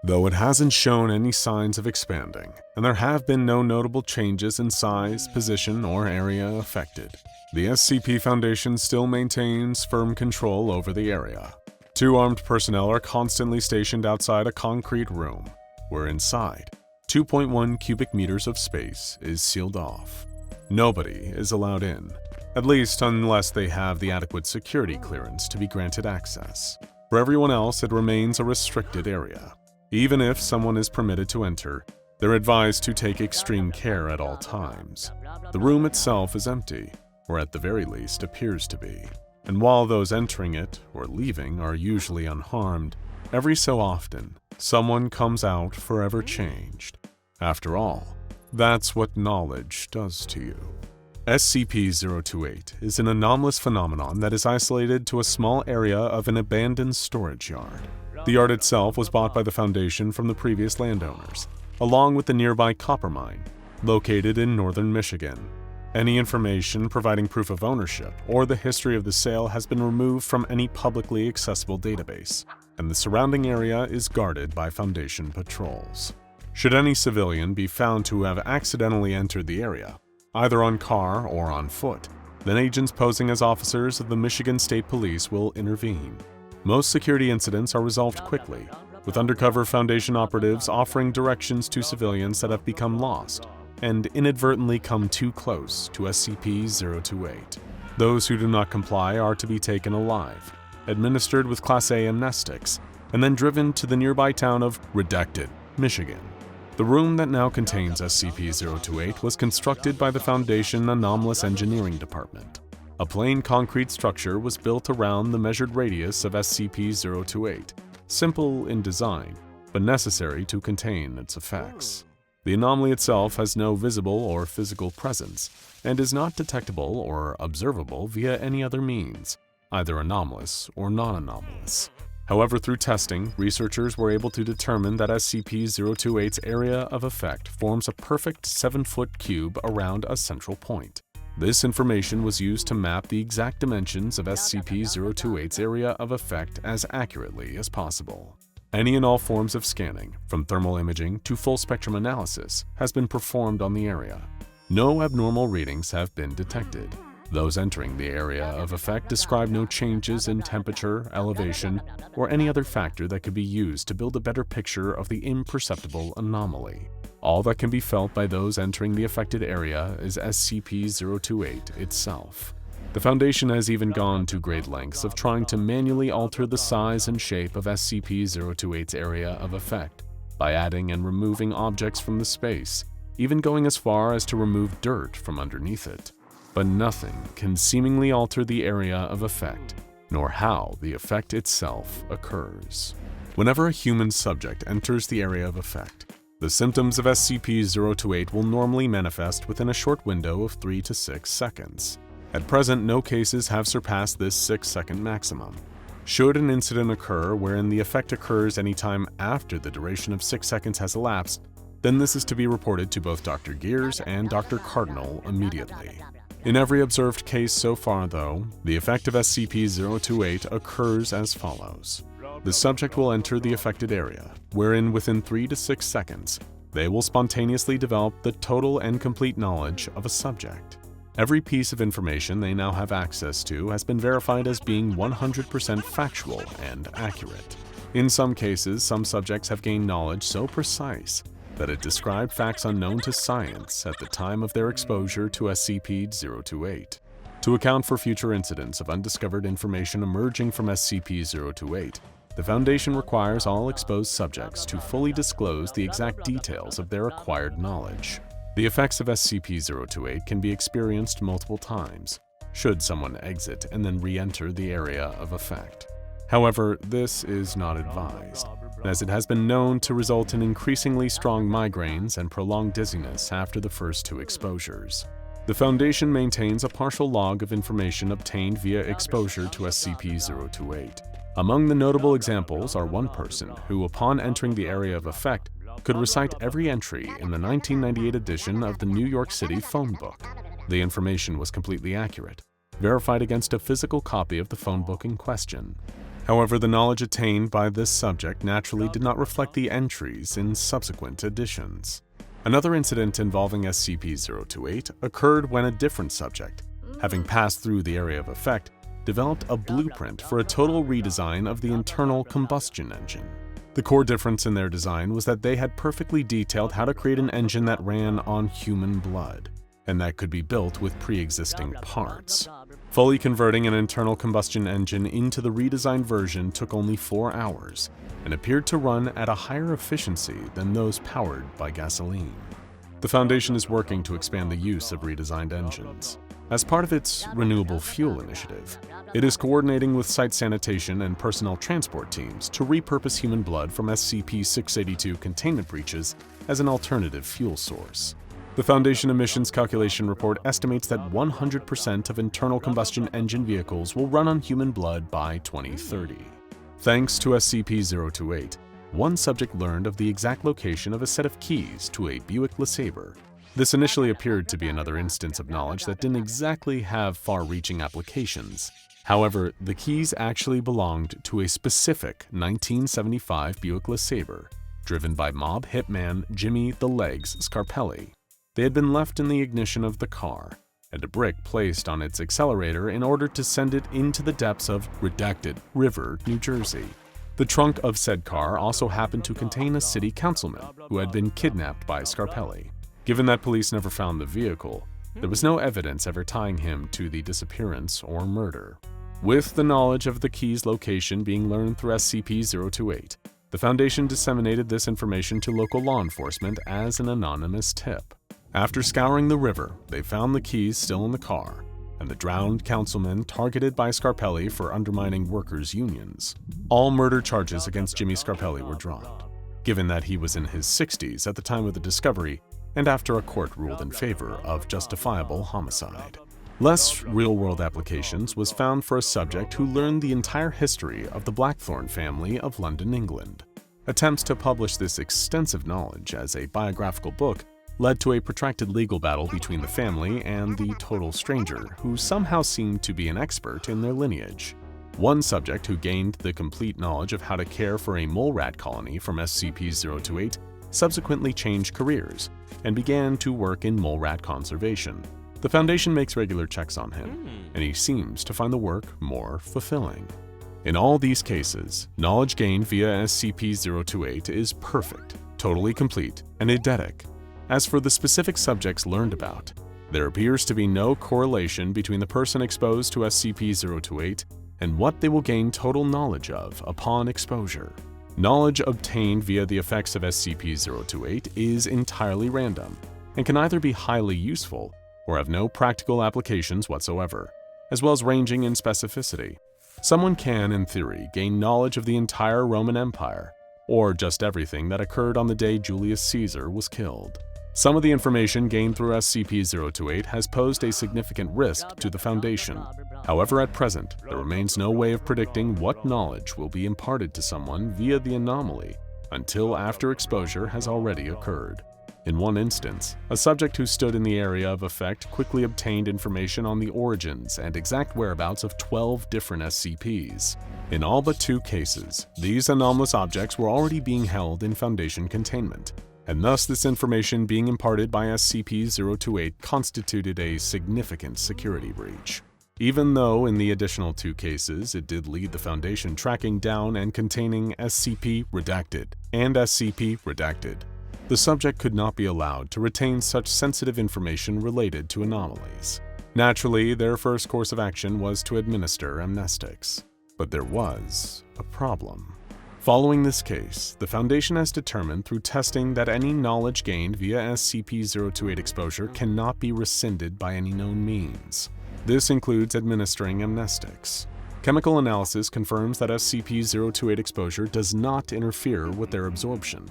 though it hasn't shown any signs of expanding, and there have been no notable changes in size, position, or area affected. The SCP Foundation still maintains firm control over the area. 2 armed personnel are constantly stationed outside a concrete room, where inside, 2.1 cubic meters of space is sealed off. Nobody is allowed in, at least unless they have the adequate security clearance to be granted access. For everyone else, it remains a restricted area. Even if someone is permitted to enter, they're advised to take extreme care at all times. The room itself is empty, or at the very least appears to be. And while those entering it or leaving are usually unharmed, every so often, someone comes out forever changed. After all, that's what knowledge does to you. SCP-028 is an anomalous phenomenon that is isolated to a small area of an abandoned storage yard. The yard itself was bought by the Foundation from the previous landowners, along with the nearby copper mine, located in northern Michigan. Any information providing proof of ownership or the history of the sale has been removed from any publicly accessible database, and the surrounding area is guarded by Foundation patrols. Should any civilian be found to have accidentally entered the area, either on car or on foot, then agents posing as officers of the Michigan State Police will intervene. Most security incidents are resolved quickly, with undercover Foundation operatives offering directions to civilians that have become lost and inadvertently come too close to SCP-028. Those who do not comply are to be taken alive, administered with Class A amnestics, and then driven to the nearby town of Redacted, Michigan. The room that now contains SCP-028 was constructed by the Foundation Anomalous Engineering Department. A plain concrete structure was built around the measured radius of SCP-028, simple in design, but necessary to contain its effects. The anomaly itself has no visible or physical presence, and is not detectable or observable via any other means, either anomalous or non-anomalous. However, through testing, researchers were able to determine that SCP-028's area of effect forms a perfect 7-foot cube around a central point. This information was used to map the exact dimensions of SCP-028's area of effect as accurately as possible. Any and all forms of scanning, from thermal imaging to full spectrum analysis, has been performed on the area. No abnormal readings have been detected. Those entering the area of effect describe no changes in temperature, elevation, or any other factor that could be used to build a better picture of the imperceptible anomaly. All that can be felt by those entering the affected area is SCP-028 itself. The Foundation has even gone to great lengths of trying to manually alter the size and shape of SCP-028's area of effect by adding and removing objects from the space, even going as far as to remove dirt from underneath it. But nothing can seemingly alter the area of effect, nor how the effect itself occurs. Whenever a human subject enters the area of effect, the symptoms of SCP-028 will normally manifest within a short window of 3 to 6 seconds. At present, no cases have surpassed this 6-second maximum. Should an incident occur wherein the effect occurs anytime after the duration of 6 seconds has elapsed, then this is to be reported to both Dr. Gears and Dr. Cardinal immediately. In every observed case so far, though, the effect of SCP-028 occurs as follows. The subject will enter the affected area, wherein within 3 to 6 seconds, they will spontaneously develop the total and complete knowledge of a subject. Every piece of information they now have access to has been verified as being 100% factual and accurate. In some cases, some subjects have gained knowledge so precise that it described facts unknown to science at the time of their exposure to SCP-028. To account for future incidents of undiscovered information emerging from SCP-028, the Foundation requires all exposed subjects to fully disclose the exact details of their acquired knowledge. The effects of SCP-028 can be experienced multiple times, should someone exit and then re-enter the area of effect. However, this is not advised, as it has been known to result in increasingly strong migraines and prolonged dizziness after the first 2 exposures. The Foundation maintains a partial log of information obtained via exposure to SCP-028. Among the notable examples are one person who, upon entering the area of effect, could recite every entry in the 1998 edition of the New York City phone book. The information was completely accurate, verified against a physical copy of the phone book in question. However, the knowledge attained by this subject naturally did not reflect the entries in subsequent editions. Another incident involving SCP-028 occurred when a different subject, having passed through the area of effect, developed a blueprint for a total redesign of the internal combustion engine. The core difference in their design was that they had perfectly detailed how to create an engine that ran on human blood, and that could be built with pre-existing parts. Fully converting an internal combustion engine into the redesigned version took only 4 hours, and appeared to run at a higher efficiency than those powered by gasoline. The Foundation is working to expand the use of redesigned engines. As part of its renewable fuel initiative, it is coordinating with site sanitation and personnel transport teams to repurpose human blood from SCP-682 containment breaches as an alternative fuel source. The Foundation emissions calculation report estimates that 100% of internal combustion engine vehicles will run on human blood by 2030. Thanks to SCP-028, one subject learned of the exact location of a set of keys to a Buick LeSabre. This initially appeared to be another instance of knowledge that didn't exactly have far-reaching applications. However, the keys actually belonged to a specific 1975 Buick LeSabre, driven by mob hitman Jimmy "The Legs" Scarpelli. They had been left in the ignition of the car, and a brick placed on its accelerator in order to send it into the depths of redacted River, New Jersey. The trunk of said car also happened to contain a city councilman who had been kidnapped by Scarpelli. Given that police never found the vehicle, there was no evidence ever tying him to the disappearance or murder. With the knowledge of the key's location being learned through SCP-028, the Foundation disseminated this information to local law enforcement as an anonymous tip. After scouring the river, they found the keys still in the car, and the drowned councilman targeted by Scarpelli for undermining workers' unions. All murder charges against Jimmy Scarpelli were dropped, given that he was in his 60s at the time of the discovery, and after a court ruled in favor of justifiable homicide. Less real-world applications was found for a subject who learned the entire history of the Blackthorne family of London, England. Attempts to publish this extensive knowledge as a biographical book led to a protracted legal battle between the family and the total stranger, who somehow seemed to be an expert in their lineage. One subject who gained the complete knowledge of how to care for a mole rat colony from SCP-028 subsequently changed careers and began to work in mole rat conservation. The Foundation makes regular checks on him, and he seems to find the work more fulfilling. In all these cases, knowledge gained via SCP-028 is perfect, totally complete, and eidetic. As for the specific subjects learned about, there appears to be no correlation between the person exposed to SCP-028 and what they will gain total knowledge of upon exposure. Knowledge obtained via the effects of SCP-028 is entirely random and can either be highly useful or have no practical applications whatsoever, as well as ranging in specificity. Someone can, in theory, gain knowledge of the entire Roman Empire, or just everything that occurred on the day Julius Caesar was killed. Some of the information gained through SCP-028 has posed a significant risk to the Foundation. However, at present, there remains no way of predicting what knowledge will be imparted to someone via the anomaly until after exposure has already occurred. In one instance, a subject who stood in the area of effect quickly obtained information on the origins and exact whereabouts of 12 different SCPs. In all but 2 cases, these anomalous objects were already being held in Foundation containment, and thus this information being imparted by SCP-028 constituted a significant security breach. Even though in the additional 2 cases it did lead the Foundation tracking down and containing SCP-redacted and SCP-redacted, the subject could not be allowed to retain such sensitive information related to anomalies. Naturally, their first course of action was to administer amnestics. But there was a problem. Following this case, the Foundation has determined through testing that any knowledge gained via SCP-028 exposure cannot be rescinded by any known means. This includes administering amnestics. Chemical analysis confirms that SCP-028 exposure does not interfere with their absorption.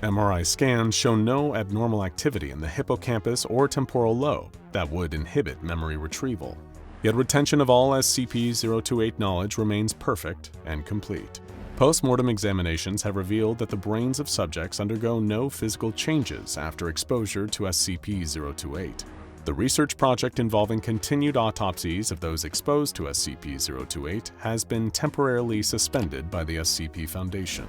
MRI scans show no abnormal activity in the hippocampus or temporal lobe that would inhibit memory retrieval. Yet retention of all SCP-028 knowledge remains perfect and complete. Post-mortem examinations have revealed that the brains of subjects undergo no physical changes after exposure to SCP-028. The research project involving continued autopsies of those exposed to SCP-028 has been temporarily suspended by the SCP Foundation.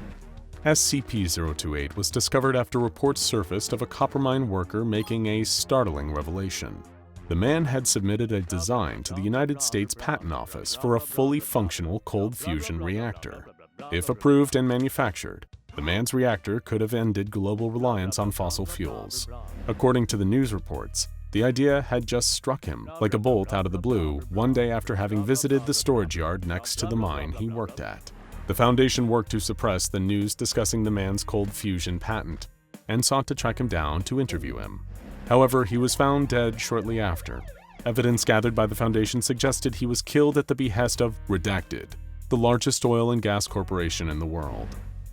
SCP-028 was discovered after reports surfaced of a coppermine worker making a startling revelation. The man had submitted a design to the United States Patent Office for a fully functional cold fusion reactor. If approved and manufactured, the man's reactor could have ended global reliance on fossil fuels. According to the news reports, the idea had just struck him like a bolt out of the blue one day after having visited the storage yard next to the mine he worked at. The Foundation worked to suppress the news discussing the man's cold fusion patent and sought to track him down to interview him. However, he was found dead shortly after. Evidence gathered by the Foundation suggested he was killed at the behest of Redacted, the largest oil and gas corporation in the world.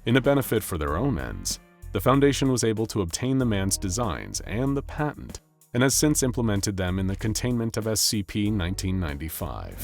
In a benefit for their own ends, the Foundation was able to obtain the man's designs and the patent, and has since implemented them in the containment of SCP-1995.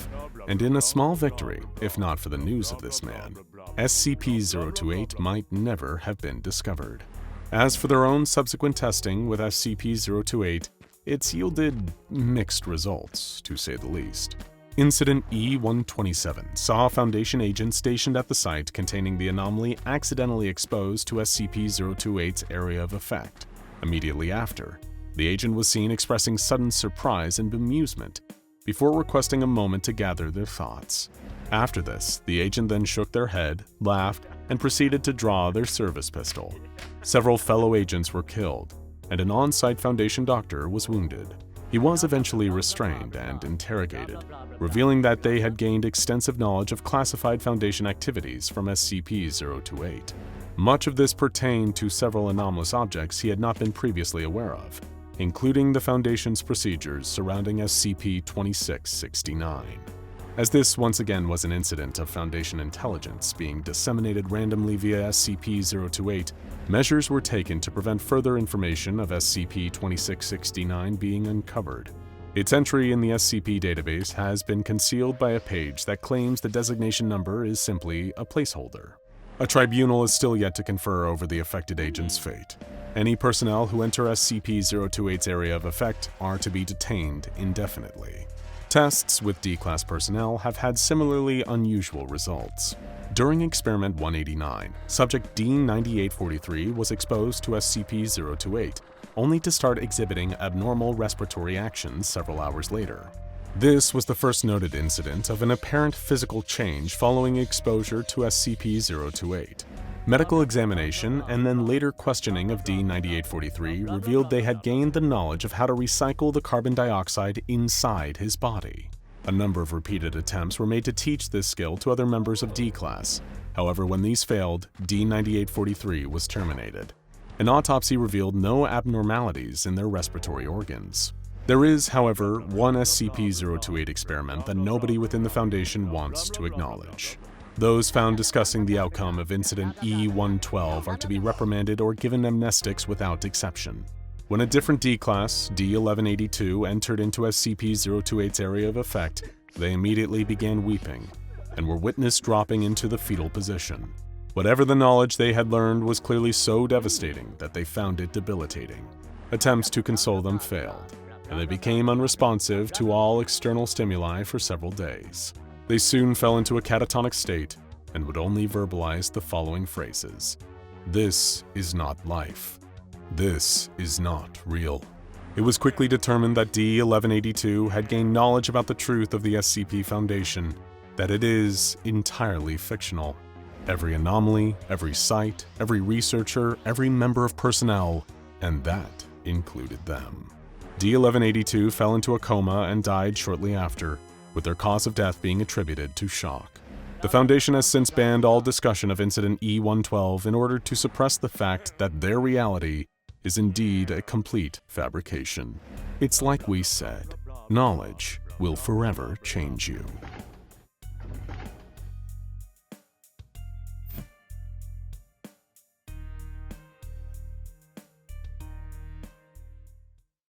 And in a small victory, if not for the news of this man, SCP-028 might never have been discovered. As for their own subsequent testing with SCP-028, it's yielded mixed results, to say the least. Incident E-127 saw a Foundation agent stationed at the site containing the anomaly accidentally exposed to SCP-028's area of effect. Immediately after, the agent was seen expressing sudden surprise and bemusement before requesting a moment to gather their thoughts. After this, the agent then shook their head, laughed, and proceeded to draw their service pistol. Several fellow agents were killed, and an on-site Foundation doctor was wounded. He was eventually restrained and interrogated, revealing that they had gained extensive knowledge of classified Foundation activities from SCP-028. Much of this pertained to several anomalous objects he had not been previously aware of, including the Foundation's procedures surrounding SCP-2669. As this once again was an incident of Foundation intelligence being disseminated randomly via SCP-028, measures were taken to prevent further information of SCP-2669 being uncovered. Its entry in the SCP database has been concealed by a page that claims the designation number is simply a placeholder. A tribunal is still yet to confer over the affected agent's fate. Any personnel who enter SCP-028's area of effect are to be detained indefinitely. Tests with D-Class personnel have had similarly unusual results. During Experiment 189, Subject D-9843 was exposed to SCP-028, only to start exhibiting abnormal respiratory actions several hours later. This was the first noted incident of an apparent physical change following exposure to SCP-028. Medical examination and then later questioning of D-9843 revealed they had gained the knowledge of how to recycle the carbon dioxide inside his body. A number of repeated attempts were made to teach this skill to other members of D-Class. However, when these failed, D-9843 was terminated. An autopsy revealed no abnormalities in their respiratory organs. There is, however, one SCP-028 experiment that nobody within the Foundation wants to acknowledge. Those found discussing the outcome of Incident E-112 are to be reprimanded or given amnestics without exception. When a different D-Class, D-1182, entered into SCP-028's area of effect, they immediately began weeping and were witnessed dropping into the fetal position. Whatever the knowledge they had learned was clearly so devastating that they found it debilitating. Attempts to console them failed, and they became unresponsive to all external stimuli for several days. They soon fell into a catatonic state and would only verbalize the following phrases: "This is not life. This is not real." It was quickly determined that D-1182 had gained knowledge about the truth of the SCP Foundation, that it is entirely fictional. Every anomaly, every site, every researcher, every member of personnel, and that included them. D-1182 fell into a coma and died shortly after, with their cause of death being attributed to shock. The Foundation has since banned all discussion of Incident E-112 in order to suppress the fact that their reality is indeed a complete fabrication. It's like we said, knowledge will forever change you.